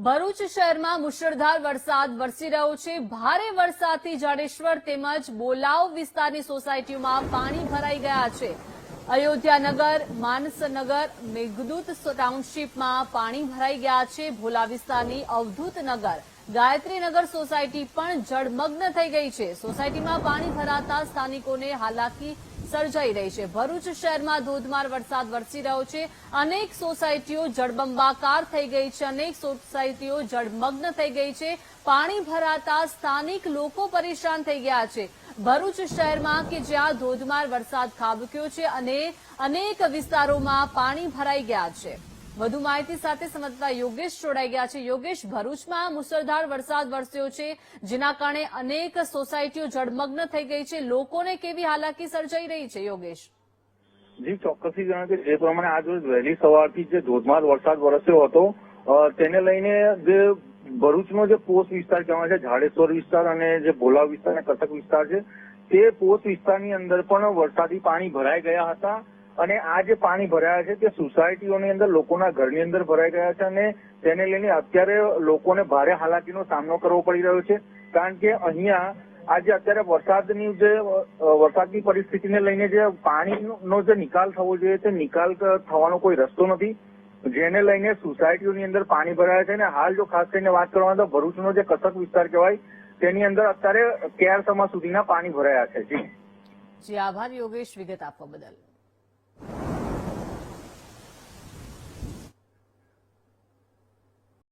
ભરૂચ શહેરમાં મુશળધાર વરસાદ વરસી રહ્યો છે। ભારે વરસાદથી જાડેશ્વર તેમજ બોલાવ વિસ્તારની સોસાયટીઓમાં પાણી ભરાઈ ગયા છે। અયોધ્યાનગર, માનસનગર, મેઘદૂત ટાઉનશીપમાં પાણી ભરાઈ ગયા છે। ભોલા વિસ્તારની અવધૂતનગર, ગાયત્રીનગર સોસાયટી પણ જળમગ્ન થઈ ગઈ છે। સોસાયટીમાં પાણી ભરાતા સ્થાનિકોને હાલાકી સર્જાઈ રહી છે। ભરૂચ શહેરમાં ધોધમાર વરસાદ વરસી રહ્યો છે। અનેક સોસાયટીઓ જળબંબાકાર થઈ ગઈ છે। અનેક સોસાયટીઓ જળમગ્ન થઈ ગઈ છે। પાણી ભરાતા સ્થાનિક લોકો પરેશાન થઈ ગયા છે। ભરૂચ શહેરમાં કે જ્યાં ધોધમાર વરસાદ ખાબક્યો છે અને અનેક વિસ્તારોમાં પાણી ભરાઈ ગયા છે। વધુ માહિતી સાથે સંવાદદાતા યોગેશ જોડાઈ ગયા છે। યોગેશ, ભરૂચમાં મુશળધાર વરસાદ વરસ્યો છે, જેના કારણે અનેક સોસાયટીઓ જળમગ્ન થઈ ગઈ છે। લોકોને કેવી હાલાકી સર્જાઈ રહી છે? યોગેશ જી, ચોક્કસથી જણાવે કે જે પ્રમાણે આજ રોજ વહેલી સવારથી જે ધોધમાર વરસાદ વરસ્યો હતો તેને લઈને જે ભરૂચનો જે પોસ્ટ વિસ્તાર કહેવાય છે, જાડેશ્વર વિસ્તાર અને જે બોલાવ વિસ્તાર અને કટક વિસ્તાર છે, તે પોસ્ટ વિસ્તારની અંદર પણ વરસાદી પાણી ભરાઈ ગયા હતા અને આ જે પાણી ભરાયા છે તે સોસાયટીઓની અંદર લોકોના ઘરની અંદર ભરાઈ ગયા છે અને તેને લઈને અત્યારે લોકોને ભારે હાલાકીનો સામનો કરવો પડી રહ્યો છે। કારણ કે અહીંયા આજે અત્યારે વરસાદની પરિસ્થિતિને લઈને જે પાણીનો જે નિકાલ થવો જોઈએ તે નિકાલ થવાનો કોઈ રસ્તો નથી, જેને લઈને સોસાયટીઓની અંદર પાણી ભરાયા છે। અને હાલ જો ખાસ કરીને વાત કરવામાં તો ભરૂચનો જે કટક વિસ્તાર કહેવાય તેની અંદર અત્યારે કેર સમા સુધીના પાણી ભરાયા છે। જી, આભાર યોગેશ વિગત આપવા બદલ।